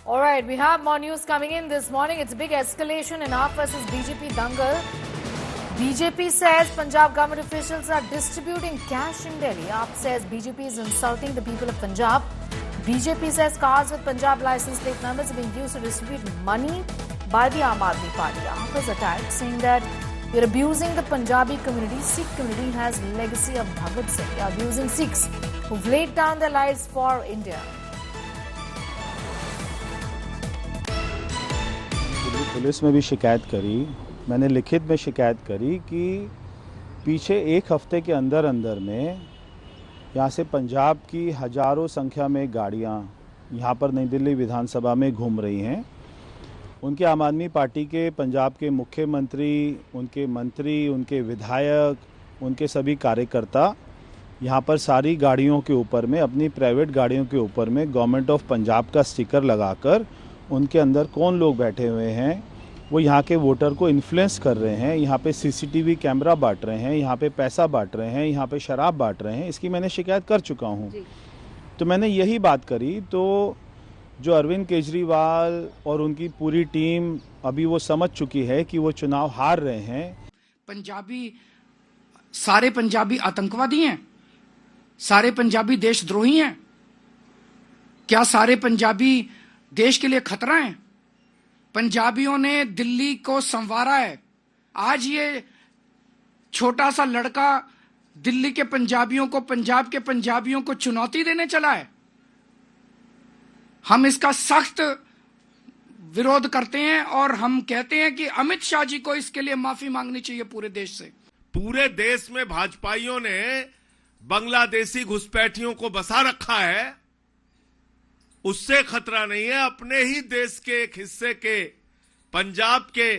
All right, we have more news coming in this morning. It's a big escalation in AAP versus BJP dangal. BJP says Punjab government officials are distributing cash in Delhi. AAP says BJP is insulting the people of Punjab. BJP says cars with Punjab license plate numbers are being used to distribute money by the Aam Aadmi Party. AAP is attacked, saying that you're abusing the Punjabi community. Sikh community has legacy of Bhagat Singh. You're abusing Sikhs who've laid down their lives for India. Police में भी शिकायत करी, मैंने लिखित में शिकायत करी कि पीछे एक हफ्ते के अंदर में यहाँ से पंजाब की हजारों संख्या में गाड़ियाँ यहाँ पर नई दिल्ली विधानसभा में घूम रही हैं। उनके आम आदमी पार्टी के पंजाब के मुख्यमंत्री, उनके मंत्री, उनके विधायक, उनके सभी कार्यकर्ता यहाँ पर सारी गाड़ियों के ऊपर में, अपनी प्राइवेट गाड़ियों के ऊपर में गवर्नमेंट ऑफ पंजाब का स्टिकर लगाकर उनके अंदर कौन लोग बैठे हुए हैं वो यहाँ के वोटर को इन्फ्लुएंस कर रहे हैं। यहाँ पे सीसीटीवी कैमरा बांट रहे हैं, यहाँ पे पैसा बांट रहे हैं, यहाँ पे शराब बांट रहे हैं। इसकी मैंने शिकायत कर चुका हूँ। तो मैंने यही बात करी तो जो अरविंद केजरीवाल और उनकी पूरी टीम अभी वो समझ चुकी है कि वो चुनाव हार रहे हैं। सारे पंजाबी आतंकवादी हैं? सारे पंजाबी देशद्रोही हैं? क्या सारे पंजाबी देश के लिए खतरा है? पंजाबियों ने दिल्ली को संवारा है। आज ये छोटा सा लड़का दिल्ली के पंजाबियों को, पंजाब के पंजाबियों को चुनौती देने चला है। हम इसका सख्त विरोध करते हैं और हम कहते हैं कि अमित शाह जी को इसके लिए माफी मांगनी चाहिए पूरे देश से। पूरे देश में भाजपाइयों ने बांग्लादेशी घुसपैठियों को बसा रखा है, उससे खतरा नहीं है। अपने ही देश के एक हिस्से के पंजाब के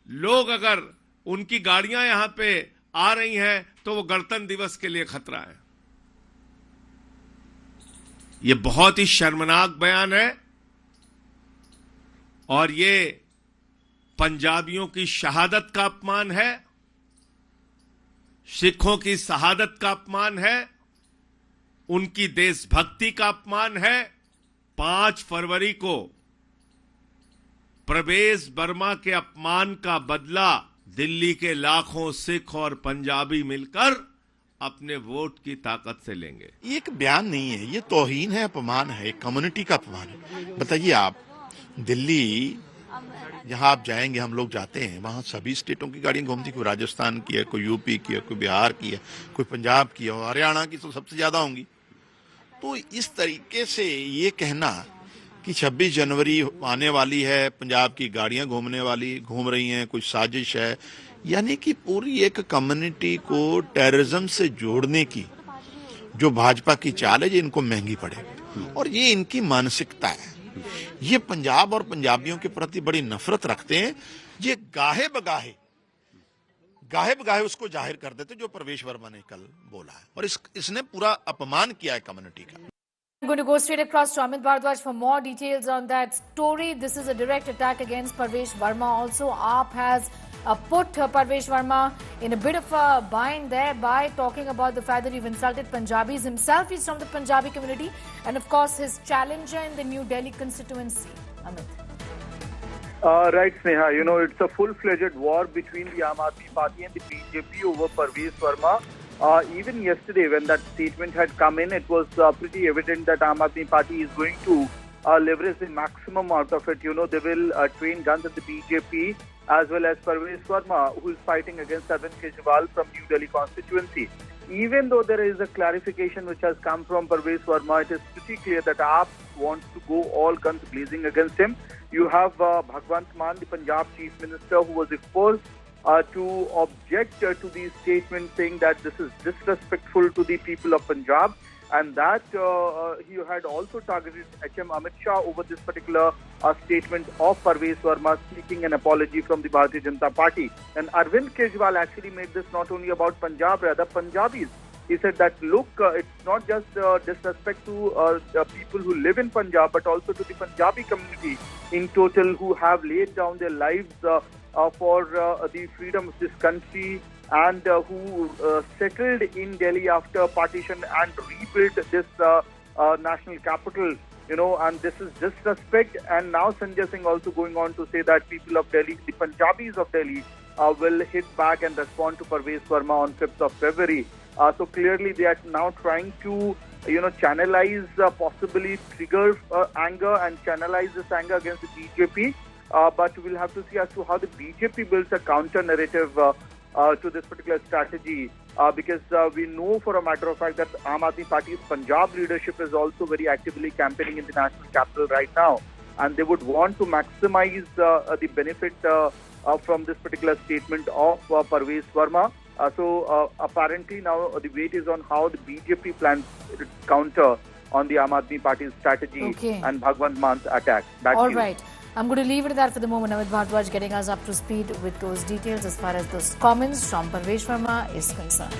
लोग अगर उनकी गाड़ियां यहां पे आ रही हैं तो वो गणतंत्र दिवस के लिए खतरा है। ये बहुत ही शर्मनाक बयान है और ये पंजाबियों की शहादत का अपमान है, सिखों की शहादत का अपमान है, उनकी देशभक्ति का अपमान है। 5 फरवरी को प्रवेश वर्मा के अपमान का बदला दिल्ली के लाखों सिख और पंजाबी मिलकर अपने वोट की ताकत से लेंगे। ये एक बयान नहीं है, ये तौहीन है, अपमान है, कम्युनिटी का अपमान है। बताइए आप, दिल्ली जहां आप जाएंगे, हम लोग जाते हैं, वहां सभी स्टेटों की गाड़ियां घूमती, कोई राजस्थान की है, कोई यूपी की है, कोई बिहार की है, कोई पंजाब की है, और हरियाणा की तो सबसे ज्यादा होंगी। तो इस तरीके से ये कहना कि 26 जनवरी आने वाली है, पंजाब की गाड़ियां घूम रही हैं, कुछ साजिश है, यानी कि पूरी एक कम्युनिटी को टेररिज्म से जोड़ने की जो भाजपा की चाल है, ये इनको महंगी पड़ेगी और ये इनकी मानसिकता है। ये पंजाब और पंजाबियों के प्रति बड़ी नफरत रखते हैं। ये गाहे बगाहे उसको जाहिर कर देते जो प्रवेश वर्मा ने कल बोला है, और इसने पूरा अपमान किया है कम्युनिटी का। I'm going to go straight across to Amit Bharadwaj for more details on that story. This is a direct attack against Parvesh Verma. Also, AAP has put Parvesh Verma in a bit of a bind there by talking about the fact that you've insulted Punjabis. Himself, he's from the Punjabi community, and of course, his challenger in the New Delhi constituency. Amit. Right, Sneha. You know, it's a full-fledged war between the Aam Aadmi Party and the BJP over Parvesh Verma. Even yesterday, when that statement had come in, it was pretty evident that Aam Aadmi Party is going to leverage the maximum out of it. You know, they will train guns at the BJP as well as Parvesh Verma, who is fighting against Arvind Kejriwal from New Delhi constituency. Even though there is a clarification which has come from Parvesh Verma, it is pretty clear that AAP wants to go all guns blazing against him. You have Bhagwant Mann, the Punjab Chief Minister, who was the first to object to the statement, saying that this is disrespectful to the people of Punjab, and that he had also targeted HM Amit Shah over this particular statement of Parvesh Verma seeking an apology from the Bharatiya Janata Party. And Arvind Kejriwal actually made this not only about Punjab, rather Punjabis. He said that, look, it's not just disrespect to people who live in Punjab, but also to the Punjabi community in total, who have laid down their lives for the freedom of this country, and who settled in Delhi after partition and rebuilt this national capital. and this is disrespect. And now Sanjay Singh also going on to say that people of Delhi, the Punjabis of Delhi, will hit back and respond to Parvez Verma on 5th of February. So clearly they are now trying to, channelize, possibly trigger anger and channelize this anger against the BJP. But we'll have to see as to how the BJP builds a counter narrative to this particular strategy, because we know for a matter of fact that Aam Aadmi Party's Punjab leadership is also very actively campaigning in the national capital right now, and they would want to maximize the benefit from this particular statement of Parvez Verma. So apparently now the wait is on how the BJP plans to counter on the Aam Aadmi Party's strategy and Bhagwant Man's attack. All right. I'm going to leave it at that for the moment. Amit Bhardwaj getting us up to speed with those details as far as those comments from Parvez Verma is concerned.